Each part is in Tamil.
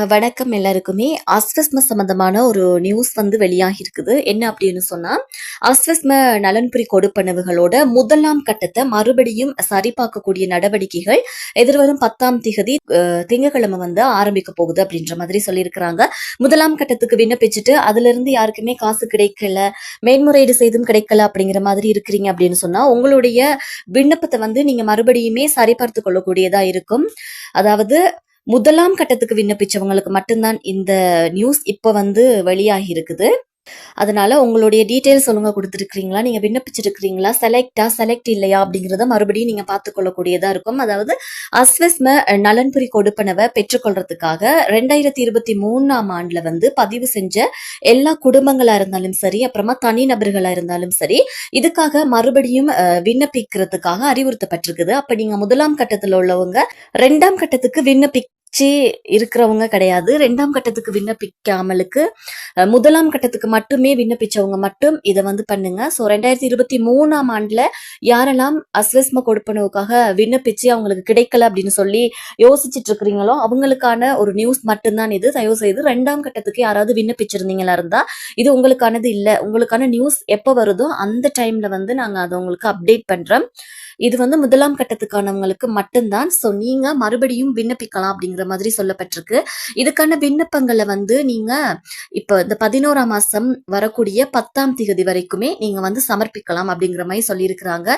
வணக்கம் எல்லாருக்குமே. ஆஸ்வஸ்ம சம்பந்தமான ஒரு நியூஸ் வந்து வெளியாகி இருக்குது. என்ன அப்படின்னு சொன்னா, ஆஸ்வஸ்ம நலன்புரி கொடுப்பனவுகளோட முதலாம் கட்டத்தை மறுபடியும் சரிபார்க்கக்கூடிய நடவடிக்கைகள் எதிர்வரும் 10ஆம் திகதி திங்கட்கிழமை வந்து ஆரம்பிக்க போகுது அப்படின்ற மாதிரி சொல்லியிருக்கிறாங்க. முதலாம் கட்டத்துக்கு விண்ணப்பிச்சுட்டு அதுல இருந்து யாருக்குமே காசு கிடைக்கல, மேன்முறையீடு செய்தும் கிடைக்கல அப்படிங்கிற மாதிரி இருக்கிறீங்க அப்படின்னு சொன்னா, உங்களுடைய விண்ணப்பத்தை வந்து நீங்க மறுபடியுமே சரிபார்த்து கொள்ளக்கூடியதா இருக்கும். அதாவது முதலாம் கட்டத்துக்கு விண்ணப்பிச்சவங்களுக்கு மட்டும்தான் இந்த நியூஸ் இப்ப வந்து வெளியாகி இருக்குது. அதனால உங்களுடைய டீடைல்ஸ் ஒழுங்கா கொடுத்துருக்கீங்களா, நீங்க விண்ணப்பிச்சிருக்கிறீங்களா, செலக்ட் இல்லையா அப்படிங்கறத மறுபடியும் நீங்க பார்த்துக்கொள்ளக்கூடியதா இருக்கும். அதாவது அஸ்வஸ்ம நலன்புரி கொடுப்பனவை பெற்றுக்கொள்றதுக்காக 2023ஆம் ஆண்டுல வந்து பதிவு செஞ்ச எல்லா குடும்பங்களா இருந்தாலும் சரி, அப்புறமா தனிநபர்களா இருந்தாலும் சரி, இதுக்காக மறுபடியும் விண்ணப்பிக்கிறதுக்காக அறிவுறுத்தப்பட்டிருக்குது. அப்ப நீங்க முதலாம் கட்டத்துல உள்ளவங்க 2ஆம் கட்டத்துக்கு இருக்கிறவங்க கிடையாது. 2ஆம் கட்டத்துக்கு விண்ணப்பிக்காமலுக்கு முதலாம் கட்டத்துக்கு மட்டுமே விண்ணப்பிச்சவங்க மட்டும் இதை வந்து பண்ணுங்க. ஸோ 2023ஆம் ஆண்டுல யாரெல்லாம் அஸ்வஸ்ம கொடுப்பனவுக்காக விண்ணப்பிச்சு அவங்களுக்கு கிடைக்கல அப்படின்னு சொல்லி யோசிச்சுட்டு இருக்கிறீங்களோ அவங்களுக்கான ஒரு நியூஸ் மட்டும்தான் இது. தயவு செய்து 2ஆம் கட்டத்துக்கு யாராவது விண்ணப்பிச்சிருந்தீங்களா இருந்தா இது உங்களுக்கானது இல்லை. உங்களுக்கான நியூஸ் எப்போ வருதோ அந்த டைம்ல வந்து நாங்க அதை உங்களுக்கு அப்டேட் பண்றோம். இது வந்து முதலாம் கட்டத்துக்கானவங்களுக்கு மட்டும்தான். ஸோ நீங்க மறுபடியும் விண்ணப்பிக்கலாம் அப்படிங்கிற மாதிரி சொல்லப்பட்டிருக்கு. இதுக்கான விண்ணப்பங்களை வந்து நீங்க இப்போ இந்த 11ஆம் மாசம் வரக்கூடிய 10ஆம் திகதி வரைக்குமே நீங்க வந்து சமர்ப்பிக்கலாம் அப்படிங்கிற மாதிரி சொல்லியிருக்கிறாங்க.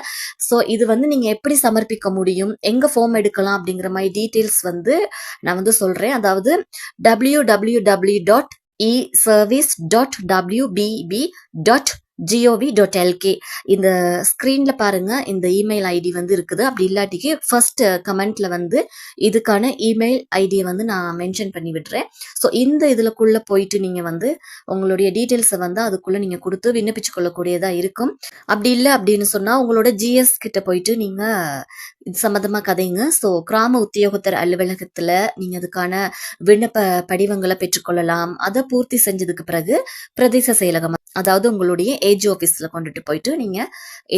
ஸோ இது வந்து நீங்க எப்படி சமர்ப்பிக்க முடியும், எங்க ஃபார்ம் எடுக்கலாம் அப்படிங்கிற மாதிரி டீட்டெயில்ஸ் வந்து நான் வந்து சொல்றேன். அதாவது www.eservice.wbb.gov.lk இந்த ஸ்கிரீன்ல பாருங்க, இந்த இமெயில் ஐடி வந்து இருக்குது. அப்படி இல்லாட்டிக்கு ஃபர்ஸ்ட் கமெண்ட்ல வந்து இதுக்கான இமெயில் ஐடியை வந்து நான் மென்ஷன் பண்ணி விடுறேன். ஸோ இந்த இதுலக்குள்ள போயிட்டு நீங்க வந்து உங்களுடைய டீட்டெயில்ஸை வந்து அதுக்குள்ள நீங்க கொடுத்து விண்ணப்பிச்சு கொள்ளக்கூடியதா இருக்கும். அப்படி இல்லை அப்படின்னு சொன்னா உங்களோட ஜிஎஸ் கிட்ட போயிட்டு நீங்க இது சம்பந்தமா கதைங்க. ஸோ கிராம உத்தியோகத்தர் அலுவலகத்துல நீங்க அதுக்கான விண்ணப்ப படிவங்களை பெற்றுக்கொள்ளலாம். அதை பூர்த்தி செஞ்சதுக்கு பிறகு பிரதேச செயலகம், அதாவது உங்களுடைய ஏஜி ஆஃபீஸில் கொண்டுட்டு போயிட்டு நீங்கள்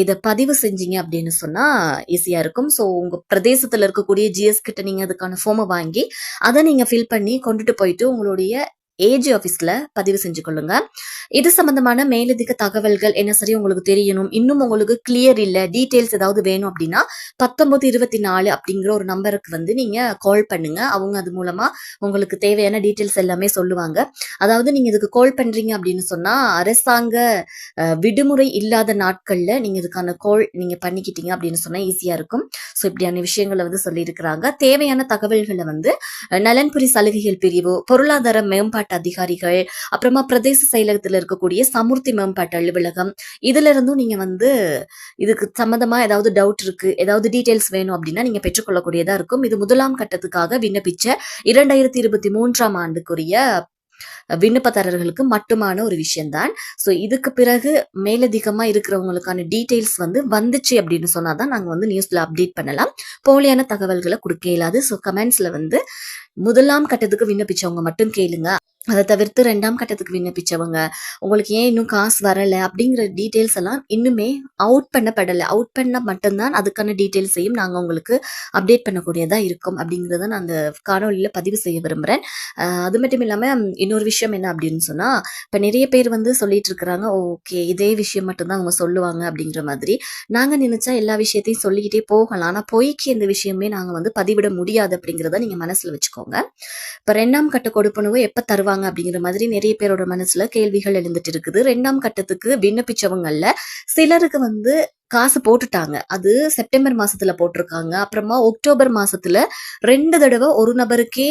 இதை பதிவு செஞ்சீங்க அப்படின்னு சொன்னால் ஈஸியாக இருக்கும். ஸோ உங்கள் பிரதேசத்தில் இருக்கக்கூடிய ஜிஎஸ் கிட்ட நீங்கள் அதுக்கான ஃபார்மை வாங்கி அதை நீங்கள் ஃபில் பண்ணி கொண்டுட்டு போயிட்டு உங்களுடைய ஏஜி ஆஃபீஸில் பதிவு செஞ்சு கொள்ளுங்க. இது சம்பந்தமான மேலதிக தகவல்கள் என்ன சரி உங்களுக்கு தெரியணும், இன்னும் உங்களுக்கு கிளியர் இல்லை, டீட்டெயில்ஸ் ஏதாவது வேணும் அப்படின்னா 1924 அப்படிங்கிற ஒரு நம்பருக்கு வந்து நீங்கள் கால் பண்ணுங்க. அவங்க அது மூலமாக உங்களுக்கு தேவையான டீட்டெயில்ஸ் எல்லாமே சொல்லுவாங்க. அதாவது நீங்கள் இதுக்கு கால் பண்ணுறீங்க அப்படின்னு சொன்னால் அரசாங்க விடுமுறை இல்லாத நாட்களில் நீங்கள் இதுக்கான கால் நீங்கள் பண்ணிக்கிட்டீங்க அப்படின்னு சொன்னால் ஈஸியாக இருக்கும். ஸோ இப்படியான விஷயங்களை வந்து சொல்லியிருக்கிறாங்க. தேவையான தகவல்களை வந்து நலன்புரி சலுகைகள் பிரிவு, பொருளாதார மேம்பாட்டு அதிகாரிகள், அப்புறமா பிரதேச செயலகத்தில் இருக்கக்கூடிய சமுர்த்தி மேம்பாட்டு அலுவலகம், இதுல இருந்தும் நீங்க வந்து இதுக்கு சம்பந்தமா ஏதாவது டவுட் இருக்கு, ஏதாவது டீடைல்ஸ் வேணும் அப்படின்னா நீங்க பெற்றுக்கொள்ளக்கூடியதா இருக்கும். இது முதலாம் கட்டத்துக்காக விண்ணப்பிச்ச 2023ஆம் ஆண்டுக்குரிய விண்ணப்பதாரர்களுக்கு மட்டுமான ஒரு விஷயம்தான். ஸோ இதுக்கு பிறகு மேலதிகமா இருக்கிறவங்களுக்கான டீடைல்ஸ் வந்து வந்துச்சு அப்படின்னு சொன்னாதான் நாங்க வந்து நியூஸ்ல அப்டேட் பண்ணலாம். போலியான தகவல்களை கொடுக்க இயலாது. ஸோ கமெண்ட்ஸ்ல வந்து முதலாம் கட்டத்துக்கு விண்ணப்பிச்சவங்க மட்டும் கேளுங்க. அதை தவிர்த்து 2ஆம் கட்டத்துக்கு விண்ணப்பிச்சவங்க உங்களுக்கு ஏன் இன்னும் காசு வரலை அப்படிங்கிற டீட்டெயில்ஸ் எல்லாம் இன்னுமே அவுட் பண்ணப்படலை. அவுட் பண்ண மட்டும்தான் அதுக்கான டீட்டெயில்ஸையும் நாங்கள் உங்களுக்கு அப்டேட் பண்ணக்கூடியதா இருக்கும் அப்படிங்கிறத நான் அந்த காணொலியில் பதிவு செய்ய விரும்புகிறேன். அது மட்டும் இல்லாமல் இன்னொரு விஷயம் என்ன அப்படின்னு சொன்னால், இப்போ நிறைய பேர் வந்து சொல்லிட்டு இருக்கிறாங்க, ஓகே இதே விஷயம் மட்டும்தான் அவங்க சொல்லுவாங்க அப்படிங்கிற மாதிரி. நாங்கள் நினைச்சா எல்லா விஷயத்தையும் சொல்லிக்கிட்டே போகலாம், ஆனால் பொய்க்கு எந்த விஷயமே நாங்கள் வந்து பதிவிட முடியாது அப்படிங்கிறத நீங்கள் மனசில் வச்சுக்கோங்க. இப்போ 2ஆம் கட்ட கொடுப்பனவு எப்போ தருவாங்க அப்படிங்கிற மாதிரி நிறைய பேரோட மனசுல கேள்விகள் எழுந்துட்டு இருக்குது. 2ஆம் கட்டத்துக்கு விண்ணப்பிச்சவங்கல்ல சிலருக்கு வந்து காசு போட்டுட்டாங்க. அது செப்டம்பர் மாசத்துல போட்டிருக்காங்க. அப்புறமா அக்டோபர் மாசத்துல 2 தடவை ஒரு நபருக்கே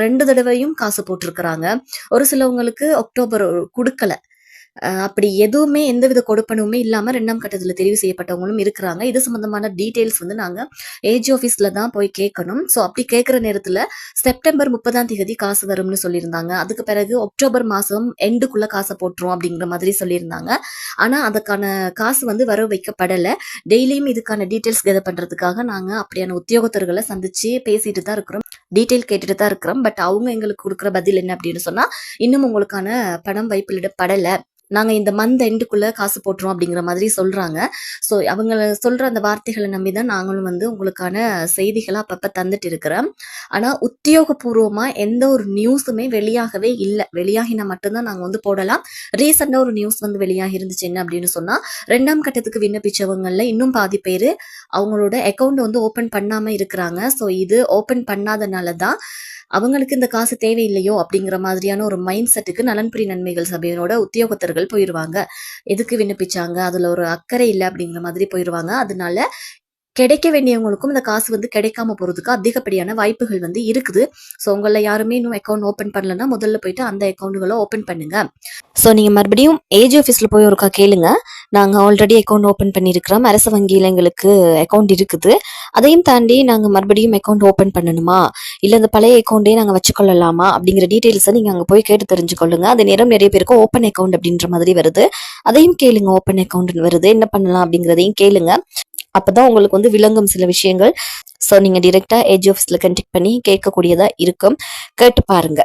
2 தடவையும் காசு போட்டிருக்கிறாங்க. ஒரு சிலவங்களுக்கு அக்டோபர் கொடுக்கல. அப்படி எதுவுமே எந்தவித கொடுப்பனவுமே இல்லாம 2ஆம் கட்டத்துல தெரிவு செய்யப்பட்டவங்களும் இருக்கிறாங்க. இது சம்பந்தமான டீடைல்ஸ் வந்து நாங்க ஏஜி ஆஃபீஸ்ல தான் போய் கேட்கணும். ஸோ அப்படி கேட்கிற நேரத்துல செப்டம்பர் 30ஆம் தேதி காசு வரும்னு சொல்லியிருந்தாங்க. அதுக்கு பிறகு அக்டோபர் மாசம் எண்டுக்குள்ள காசை போட்டுரும் அப்படிங்கிற மாதிரி சொல்லியிருந்தாங்க. ஆனா அதுக்கான காசு வந்து வர வைக்கப்படலை. டெய்லியும் இதுக்கான டீடைல்ஸ் கெதர் பண்றதுக்காக நாங்க அப்படியான உத்தியோகத்தர்களை சந்திச்சு பேசிட்டு தான் இருக்கிறோம், டீடைல் கேட்டுட்டு தான் இருக்கிறோம். பட் அவங்க எங்களுக்கு கொடுக்குற பதில் என்ன அப்படின்னு சொன்னா, இன்னும் உங்களுக்கான பணம் வைப்பிலிடப்படலை, நாங்க இந்த மந்த் எண்டுக்குள்ள காசு போட்டுரும் அப்படிங்கிற மாதிரி சொல்றாங்க. ஸோ அவங்க சொல்ற அந்த வார்த்தைகளை நம்பி தான் நாங்களும் வந்து உங்களுக்கான செய்திகளை அப்பப்ப தந்துட்டு இருக்கிறோம். ஆனா உத்தியோகபூர்வமா எந்த ஒரு நியூஸுமே வெளியாகவே இல்லை. வெளியாகினா மட்டும்தான் நாங்க வந்து போடலாம். ரீசெண்டா ஒரு நியூஸ் வந்து வெளியாகி இருந்துச்சு. என்ன அப்படின்னு சொன்னா 2ஆம் கட்டத்துக்கு விண்ணப்பிச்சவங்கள்ல இன்னும் பாதி பேரு அவங்களோட அக்கௌண்ட் வந்து ஓபன் பண்ணாம இருக்கிறாங்க. ஸோ இது ஓபன் பண்ணாதனால தான் அவங்களுக்கு இந்த காசு தேவையில்லையோ அப்படிங்கிற மாதிரியான ஒரு மைண்ட் செட்டுக்கு நலன்புரி நன்மைகள் சபையினோட உத்தியோகத்தர்கள் போயிருவாங்க. எதுக்கு விண்ணப்பிச்சாங்க, அதுல ஒரு அக்கறை இல்லை அப்படிங்கிற மாதிரி போயிருவாங்க. அதனால கிடைக்க வேண்டியவங்களுக்கும் இந்த காசு வந்து கிடைக்காம போறதுக்கு அதிகப்படியான வாய்ப்புகள் வந்து இருக்குது. ஸோ உங்கள யாருமே இன்னும் அக்கௌண்ட் ஓப்பன் பண்ணலன்னா முதல்ல போயிட்டு அந்த அக்கௌண்ட்டுகளை ஓப்பன் பண்ணுங்க. ஸோ நீங்க மறுபடியும் ஏஜி ஆஃபீஸ்ல போய் ஒருக்கா கேளுங்க. நாங்க ஆல்ரெடி அக்கௌண்ட் ஓப்பன் பண்ணியிருக்கிறோம். அரசு வங்கியில் எங்களுக்கு அக்கௌண்ட் இருக்குது. அதையும் தாண்டி நாங்க மறுபடியும் அக்கௌண்ட் ஓப்பன் பண்ணணுமா, இல்ல இந்த பழைய அக்கௌண்ட்டே நாங்க வச்சுக்கொள்ளலாமா அப்படிங்கிற டீட்டெயில்ஸை நீங்க அங்க போய் கேட்டு தெரிஞ்சுக்கொள்ளுங்க. அது நேரம் நிறைய பேருக்கு ஓப்பன் அக்கௌண்ட் அப்படின்ற மாதிரி வருது. அதையும் கேளுங்க. ஓப்பன் அக்கௌண்ட் வருது, என்ன பண்ணலாம் அப்படிங்கிறதையும் கேளுங்க. அப்பதான் உங்களுக்கு வந்து விளங்கும் சில விஷயங்கள். ஸோ நீங்க டைரக்டா ஏஜி ஆஃபீஸ்ல கண்டெக்ட் பண்ணி கேட்கக்கூடியதா இருக்கும். கேட்டு பாருங்க.